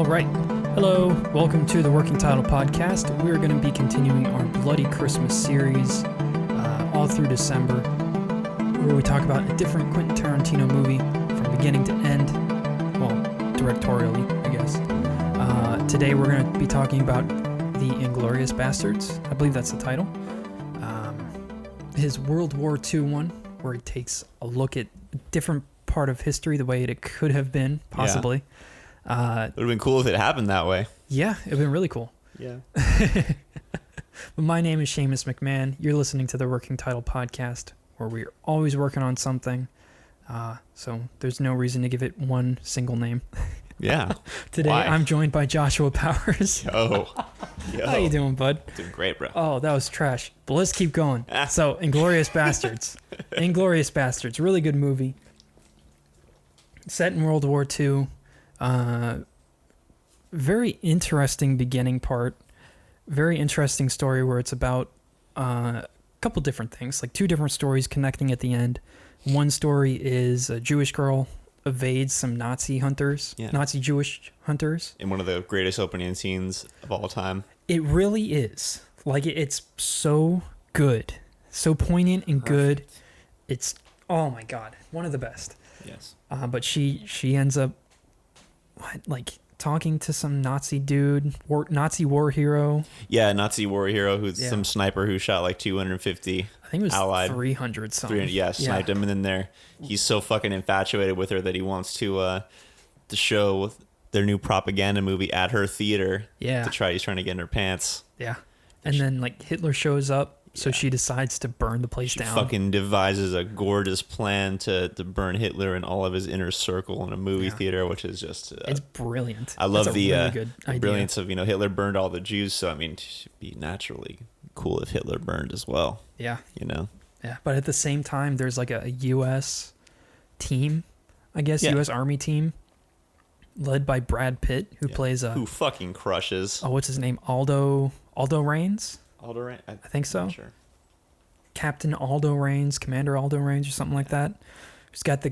right. Hello, welcome to the Working Title Podcast. We're going to be continuing our Bloody Christmas series all through December, where we talk about a different Quentin Tarantino movie from beginning to end. Well, directorially, I guess. Today we're going to be talking about the Inglorious Bastards. I believe that's the title. His World War II one, where he takes a look at a different part of history, the way it could have been, possibly. Yeah. It would have been cool if it happened that way. Yeah, it would have been really cool. Yeah. But my name is Seamus McMahon. You're listening to the Working Title Podcast, where we're always working on something. So there's no reason to give it one single name. Yeah. Today, Why? I'm joined by Joshua Powers. Yo. How you doing, bud? Doing great, bro. Oh, that was trash. But let's keep going. So, Inglorious Bastards. Inglorious Bastards. Really good movie. Set in World War II. Very interesting beginning part. Very interesting story where it's about a couple different things, like two different stories connecting at the end. One story is a Jewish girl evades some Nazi hunters, Nazi Jewish hunters. In one of the greatest opening scenes of all time. It really is. Like, it's so good. So poignant and good. It's, oh my God, one of the best. Yes. But she ends up, talking to some Nazi dude, Nazi war hero. Yeah, Nazi war hero who's some sniper who shot like 250 I think it was allied. 300 something. 300, sniped him, and then he's so fucking infatuated with her that he wants to show their new propaganda movie at her theater. Yeah. He's trying to get in her pants. Yeah. And then Hitler shows up, so she decides to burn the place down. Fucking devises a gorgeous plan to burn Hitler and all of his inner circle in a movie theater, which is just... it's brilliant. I love the really good idea. Brilliance of, Hitler burned all the Jews, so, I mean, it should be naturally cool if Hitler burned as well. Yeah. Yeah, but at the same time, there's like a U.S. team, I guess, U.S. Army team, led by Brad Pitt, who plays... who fucking crushes. Oh, what's his name? Aldo Raines? Aldo Raines? I think so. I'm sure. Captain Aldo Raines, Commander Aldo Raines, or something like that. He's got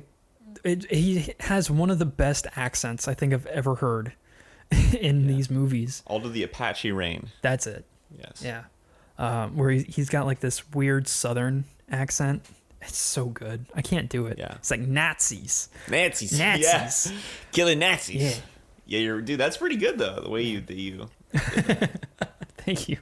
he has one of the best accents I think I've ever heard in these movies. Aldo the Apache Rain. That's it. Yes. Yeah. Where he's got like this weird Southern accent. It's so good. I can't do it. Yeah. It's like Nazis. Nazis. Yeah. Killing Nazis. Yeah. Yeah, dude, that's pretty good though. The way you. Thank you.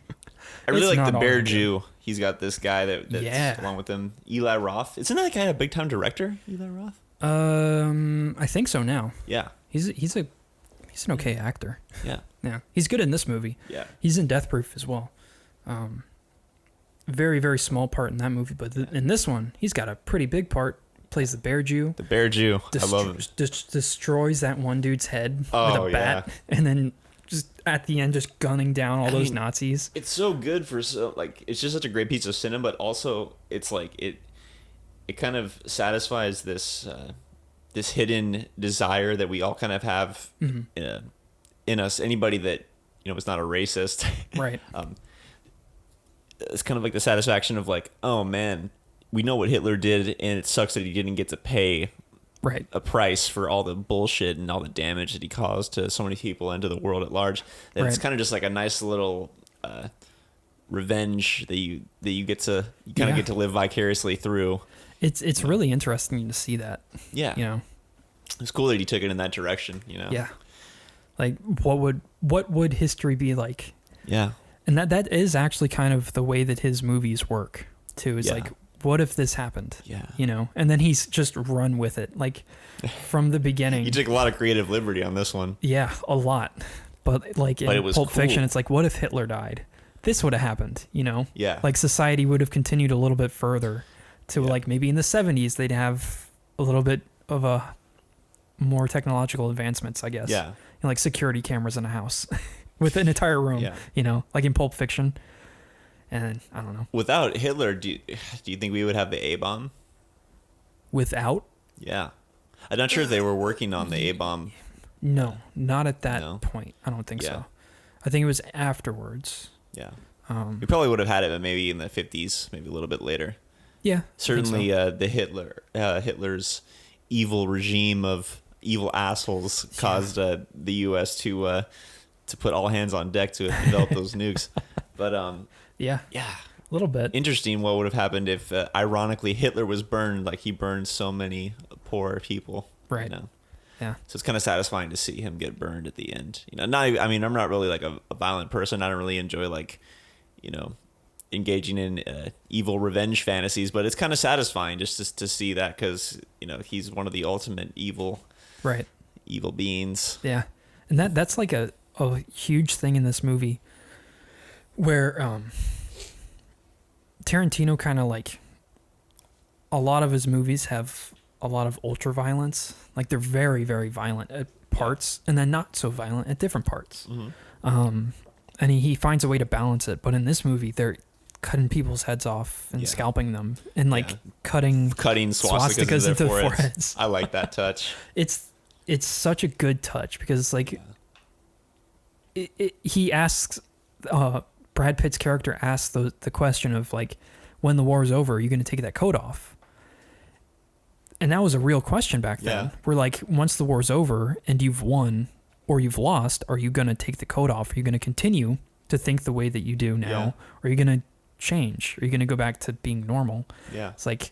I really like the Bear Jew. He's got this guy that's along with him, Eli Roth. Isn't that guy a big time director, Eli Roth? I think so now. Yeah. He's an okay actor. Yeah. Yeah. He's good in this movie. Yeah. He's in Death Proof as well. Very, very small part in that movie, but in this one, he's got a pretty big part. Plays the Bear Jew. The Bear Jew. I love him. Destroys that one dude's head with a bat, and then just at the end, just gunning down all those Nazis. It's so good it's just such a great piece of cinema, but also it's like it kind of satisfies this hidden desire that we all kind of have in us. Anybody that is not a racist, right? It's kind of like the satisfaction of like, oh man, we know what Hitler did, and it sucks that he didn't get to pay a price for all the bullshit and all the damage that he caused to so many people and to the world at large. That it's kind of just like a nice little revenge that you get to get to live vicariously through. It's really interesting to see that. Yeah. It's cool that he took it in that direction. Yeah. Like what would history be like? Yeah. And that is actually kind of the way that his movies work too. Is like, what if this happened? Yeah. And then he's just run with it, like from the beginning. You took a lot of creative liberty on this one. Yeah, a lot. But like in Pulp Fiction, it's like, what if Hitler died? This would have happened, Yeah. Like society would have continued a little bit further to like maybe in the 70s, they'd have a little bit of a more technological advancements, I guess. Yeah. Like security cameras in a house with an entire room, like in Pulp Fiction. And I don't know. Without Hitler, do you think we would have the A-bomb? Without? Yeah. I'm not sure if they were working on the A-bomb. No, not at that point. I don't think so. I think it was afterwards. Yeah. We probably would have had it, but maybe in the 50s, maybe a little bit later. Yeah. Certainly the Hitler's evil regime of evil assholes caused the U.S. to put all hands on deck to develop those nukes. But yeah, a little bit interesting. What would have happened if, ironically, Hitler was burned like he burned so many poor people? Right. You know? Yeah. So it's kind of satisfying to see him get burned at the end. You know, I'm not really like a violent person. I don't really enjoy like, you know, engaging in evil revenge fantasies, but it's kind of satisfying just to see that, because, you know, he's one of the ultimate evil beings. Yeah. And that's like a huge thing in this movie, where Tarantino kind of like, a lot of his movies have a lot of ultra violence. Like they're very, very violent at parts, and then not so violent at different parts. Mm-hmm. And he finds a way to balance it. But in this movie, they're cutting people's heads off and scalping them, and like cutting swastikas into their foreheads. I like that touch. It's such a good touch, because it's like he asks, Brad Pitt's character asks the question of like, when the war is over, are you going to take that coat off? And that was a real question back then. Where like, once the war's over and you've won or you've lost, are you going to take the coat off? Are you going to continue to think the way that you do now? Yeah. Or are you going to change? Are you going to go back to being normal? Yeah. It's like,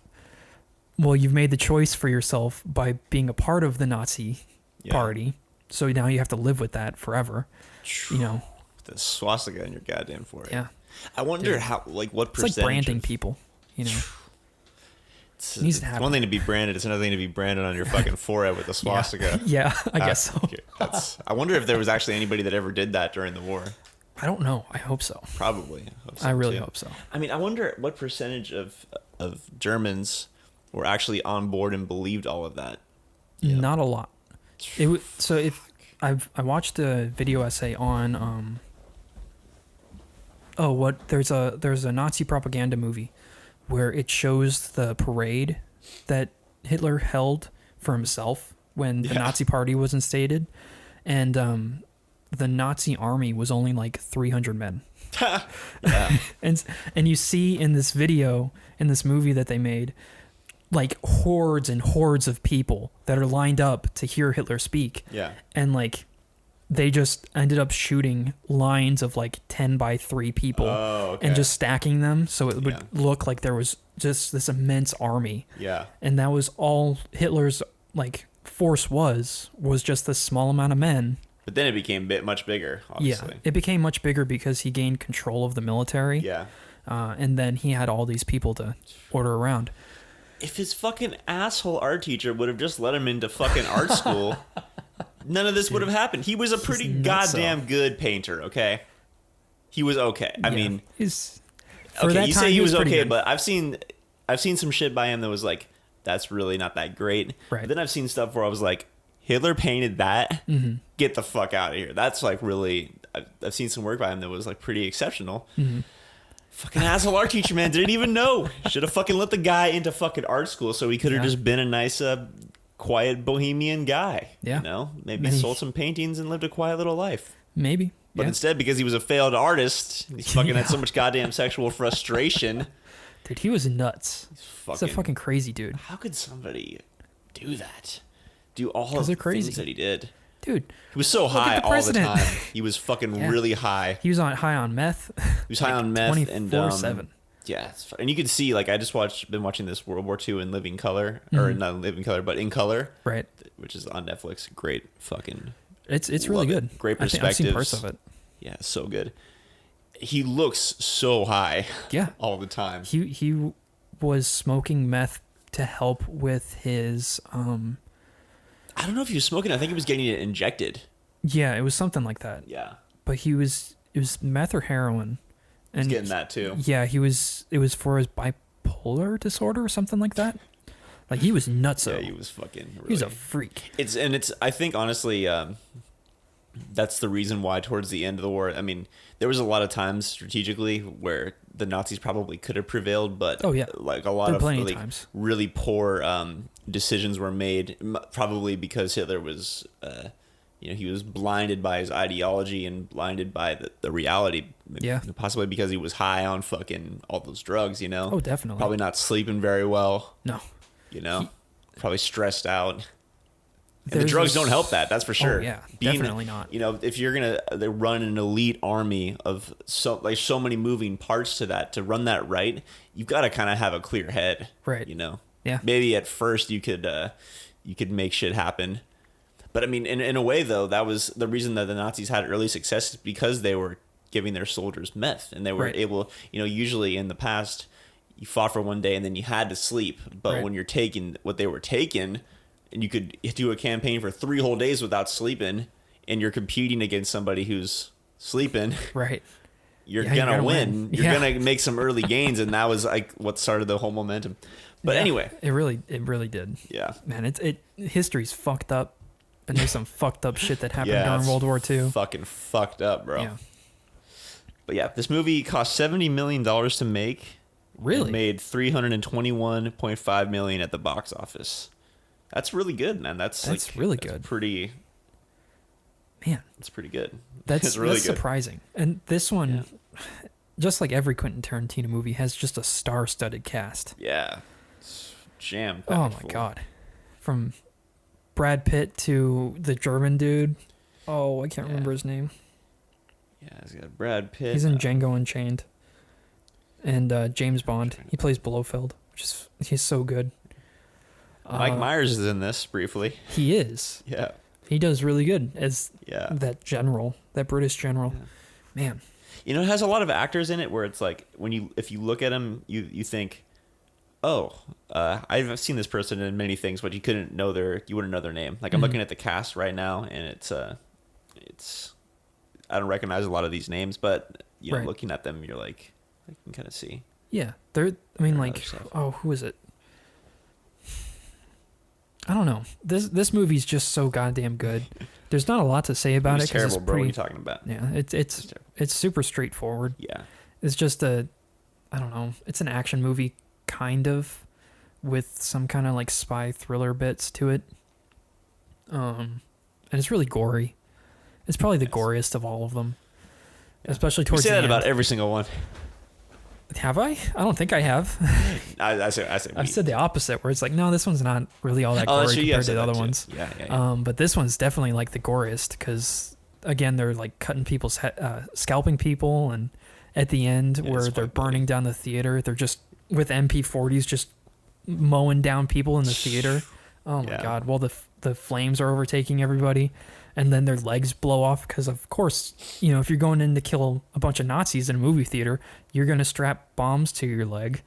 well, you've made the choice for yourself by being a part of the Nazi party. So now you have to live with that forever. You know, the swastika in your goddamn forehead. Yeah. I wonder how, like, what percentage. It's like branding people, you know. It's one thing to be branded. It's another thing to be branded on your fucking forehead with a swastika. Yeah, I guess so. I wonder if there was actually anybody that ever did that during the war. I don't know. I hope so. Probably. I really hope so. I mean, I wonder what percentage of Germans were actually on board and believed all of that. Yeah. Not a lot. So if I watched a video essay on there's a Nazi propaganda movie where it shows the parade that Hitler held for himself when the Nazi party was instated, and the Nazi army was only like 300 men. and you see in this video, in this movie that they made, like hordes and hordes of people that are lined up to hear Hitler speak. Yeah. And like, they just ended up shooting lines of like 10 by 3 people and just stacking them so it would look like there was just this immense army. Yeah. And that was all Hitler's like force was just this small amount of men. But then it became much bigger, obviously. Yeah, it became much bigger because he gained control of the military. Yeah. And then he had all these people to order around. If his fucking asshole art teacher would have just let him into fucking art school, none of this would have happened. He was a pretty goddamn good painter, okay? He was okay. I mean, you say he was okay, good. But I've seen some shit by him that was like, that's really not that great. Right. But then I've seen stuff where I was like, Hitler painted that? Mm-hmm. Get the fuck out of here. That's like really, I've seen some work by him that was like pretty exceptional. Mm-hmm. Fucking asshole art teacher, man. Didn't even know. Should have fucking let the guy into fucking art school so he could have just been a nice, quiet bohemian guy. Yeah. You know? Maybe sold some paintings and lived a quiet little life. Maybe. But instead, because he was a failed artist, he fucking had so much goddamn sexual frustration. Dude, he was nuts. He's a fucking crazy dude. How could somebody do that? Do all of the things that he did? Dude, he was so high all the time. He was fucking really high. He was high on meth. He was high on meth 24/7. Yeah, and you can see, like, I just been watching this World War II in Living Color, or not in Living Color, but in color, right? Which is on Netflix. Great, fucking. It's really good. Great perspectives. I've seen parts of it. Yeah, so good. He looks so high. Yeah, all the time. He was smoking meth to help with his. I don't know if he was smoking. I think he was getting it injected. Yeah, it was something like that. Yeah. But it was meth or heroin. And he's getting that too. Yeah, it was for his bipolar disorder or something like that. Like, he was nuts. Yeah, he was fucking really, he was a freak. I think honestly, that's the reason why towards the end of the war, I mean, there was a lot of times strategically where the Nazis probably could have prevailed, but like a lot of like really poor decisions were made, probably because Hitler was, he was blinded by his ideology and blinded by the reality. Yeah. Possibly because he was high on fucking all those drugs, you know? Oh, definitely. Probably not sleeping very well. No. Probably stressed out. And the drugs don't help that. That's for sure. Oh, yeah, definitely not. You know, if you're gonna run an elite army of so many moving parts to that, to run that right, you've got to kind of have a clear head. Right. You know. Yeah. Maybe at first you could make shit happen, but I mean, in a way though, that was the reason that the Nazis had early success, because they were giving their soldiers meth, and they were able. You know, usually in the past, you fought for one day and then you had to sleep, but when you're taking what they were taking. And you could do a campaign for 3 whole days without sleeping, and you're competing against somebody who's sleeping. Right. You're gonna win. You're gonna make some early gains, and that was like what started the whole momentum. But anyway, it really did. Yeah, man, history's fucked up, and there's some fucked up shit that happened during World War II. Fucking fucked up, bro. Yeah. But yeah, this movie cost $70 million to make. Really? It made $321.5 million at the box office. That's really good, man. That's really good. Pretty. Man, it's pretty good. That's really good. Surprising. And this one, just like every Quentin Tarantino movie, has just a star-studded cast. Yeah, it's jam. Oh my god, from Brad Pitt to the German dude. Oh, I can't remember his name. Yeah, he's got Brad Pitt. He's in Django Unchained. And James Bond. He plays Blofeld, he's so good. Mike Myers is in this briefly. He is. Yeah. He does really good as that general, that British general. Yeah. Man. You know, it has a lot of actors in it where it's like if you look at him, you think, oh, I've seen this person in many things, but you wouldn't know their name. Like I'm looking at the cast right now, and it's I don't recognize a lot of these names, but you know, looking at them, you're like, I can kind of see. Yeah, who is it? I don't know. This movie's just so goddamn good. There's not a lot to say about it. It's terrible, bro. What are you talking about? Yeah, it's super straightforward. Yeah. It's just I don't know. It's an action movie, kind of, with some kind of like spy thriller bits to it. And it's really gory. It's probably the goriest of all of them. Yeah. Especially towards the end. You say that about every single one. Have I? I don't think I have. I've said the opposite, where it's like, no, this one's not really all that gory compared to the other ones. Yeah. But this one's definitely like the goriest, because again, they're like cutting people's scalping people, and at the end where they're burning down the theater, they're just with MP40s just mowing down people in the theater. Oh my god! Well, the flames are overtaking everybody. And then their legs blow off because, of course, you know, if you're going in to kill a bunch of Nazis in a movie theater, you're going to strap bombs to your leg.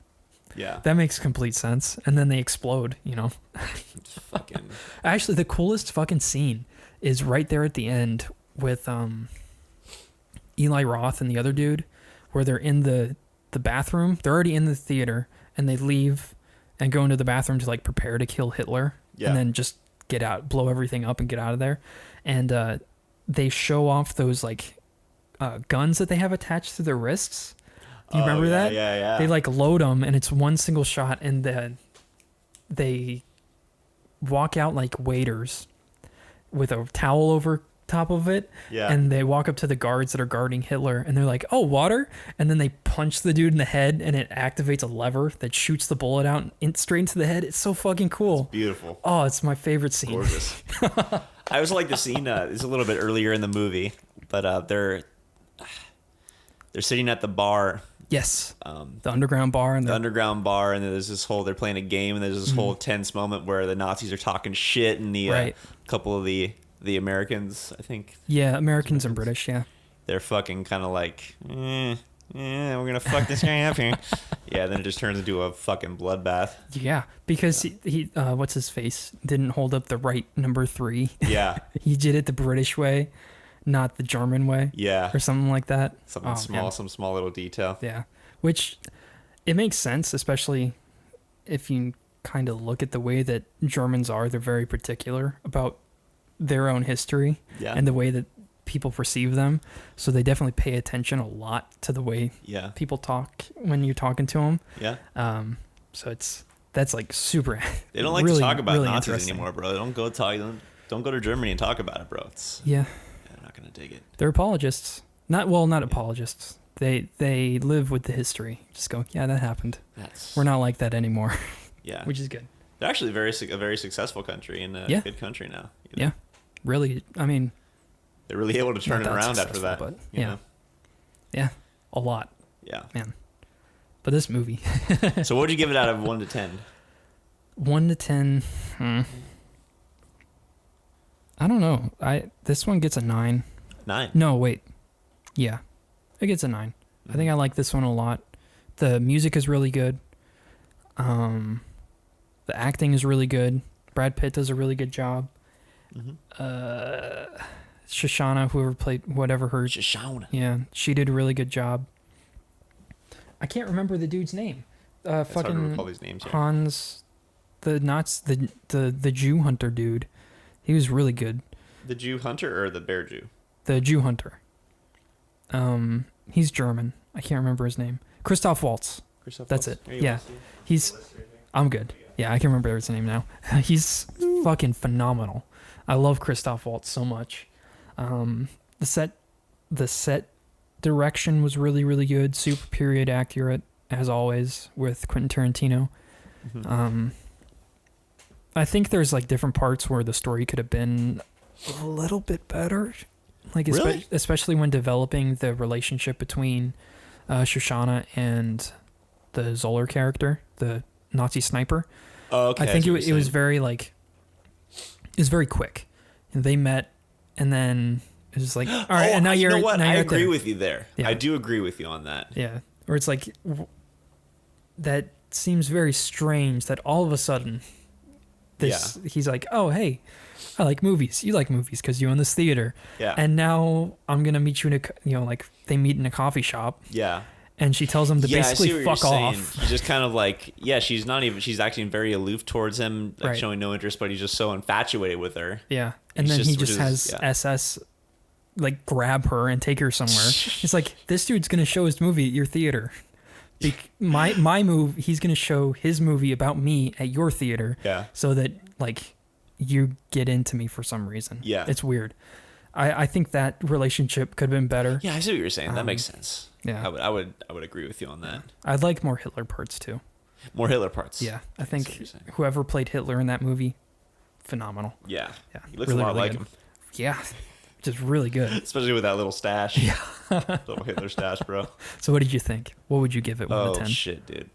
Yeah. That makes complete sense. And then they explode, you know. Fucking. Actually, the coolest fucking scene is right there at the end with Eli Roth and the other dude, where they're in the bathroom. They're already in the theater, and they leave and go into the bathroom to, like, prepare to kill Hitler. Yeah. And then just get out, blow everything up and get out of there. And they show off those like guns that they have attached to their wrists. Do you remember that? Yeah. They like load them, and it's one single shot, and then they walk out like waiters with a towel over top of it. Yeah. And they walk up to the guards that are guarding Hitler, and they're like, "Oh, water!" And then they punch the dude in the head, and it activates a lever that shoots the bullet out straight into the head. It's so fucking cool. It's beautiful. Oh, it's my favorite scene. Gorgeous. I also like the scene. It's a little bit earlier in the movie, but they're sitting at the bar. Yes. The underground bar. And underground bar, and there's this whole, they're playing a game, and there's this whole tense moment where the Nazis are talking shit, and the couple of the Americans, I think. Yeah, Americans and British, yeah. They're fucking kind of like, we're gonna fuck this guy up here. Yeah, then it just turns into a fucking bloodbath. Yeah, because he what's his face, didn't hold up the right number 3. Yeah. He did it the British way, not the German way. Yeah. Or something like that. Something small, man. Some small little detail. Yeah. Which, it makes sense, especially if you kind of look at the way that Germans are. They're very particular about their own history and the way that people perceive them. So they definitely pay attention a lot to the way people talk when you're talking to them. Yeah. So that's like super. They don't like to talk about Nazis anymore, bro. They don't go to Germany and talk about it, bro. They're not gonna dig it. They're apologists. Not apologists. They live with the history. Just go, yeah, that happened. We're not like that anymore. Yeah. Which is good. They're actually a very successful country and a good country now. You know? Yeah, really. I mean, they're really able to turn it around after that. But you know? Yeah, a lot. Yeah, man. But this movie. So, what would you give it out of 1 to 10? 1 to 10. I don't know. This one gets a 9. 9? No, wait. Yeah, it gets a 9. Mm-hmm. I think I like this one a lot. The music is really good. The acting is really good. Brad Pitt does a really good job. Mm-hmm. Shoshana, whatever her... Shoshana. Yeah, she did a really good job. I can't remember the dude's name. It's fucking hard to recall these names here. Hans, the Jew hunter dude. He was really good. The Jew hunter or the bear Jew? The Jew hunter. He's German. I can't remember his name. Christoph Waltz. That's it. Yeah. I'm good. Yeah, I can remember his name now. He's fucking phenomenal. I love Christoph Waltz so much. The set direction was really, really good. Super period accurate, as always, with Quentin Tarantino. Mm-hmm. I think there's like different parts where the story could have been a little bit better. Like really? Especially when developing the relationship between Shoshana and the Zoller character, the Nazi sniper. Oh, okay. I think it was very very quick. And they met, and then it was like, all right, and now you're. You know what? Now I you're agree there. with you there. Yeah. I do agree with you on that. Yeah, or it's like that seems very strange that all of a sudden, he's like, oh hey, I like movies. You like movies because you own this theater. Yeah. And now I'm gonna meet you in like they meet in a coffee shop. Yeah. And she tells him to basically fuck off. He's just kind of like, she's acting very aloof towards him, like showing no interest, but he's just so infatuated with her. Yeah. And then he just has SS like grab her and take her somewhere. It's like, this dude's going to show his movie at your theater. My move, he's going to show his movie about me at your theater. Yeah. So that like you get into me for some reason. Yeah. It's weird. I think that relationship could have been better. Yeah, I see what you're saying. That makes sense. Yeah, I would agree with you on that. I'd like more Hitler parts too. More Hitler parts. Yeah, I think whoever played Hitler in that movie, phenomenal. Yeah, yeah, he looks really, a lot like good. him. Yeah, just really good. Especially with that little stash. Yeah, little Hitler stash, bro. So, what did you think? What would you give it? 1 to 10? Oh shit, dude.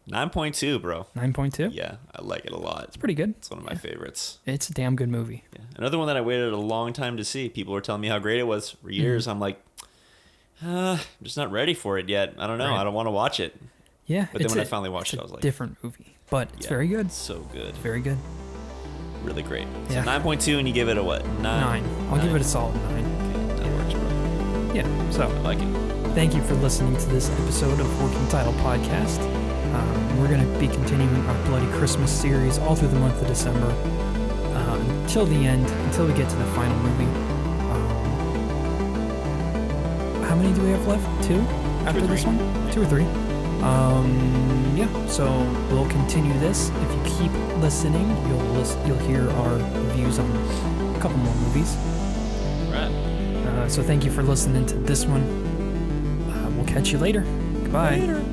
9.2, bro. 9.2? Yeah, I like it a lot. It's pretty good. It's one of my favorites. It's a damn good movie. Yeah. Another one that I waited a long time to see. People were telling me how great it was for years. I'm like, I'm just not ready for it yet. I don't know. Right. I don't want to watch it. Yeah. But then when I finally watched it, I was like, different movie. But it's very good. It's so good. It's very good. Really great. Yeah. So 9.2 and you give it a what? 9? I'll give it a solid 9. Okay, that works, bro. Yeah. So I like it. Thank you for listening to this episode of Working Title Podcast. We're going to be continuing our Bloody Christmas series all through the month of December until the end, until we get to the final movie. How many do we have left? 2 after this one? 2 or 3. Yeah, so we'll continue this. If you keep listening, you'll hear our reviews on a couple more movies. Right. So thank you for listening to this one. We'll catch you later. Goodbye. Later.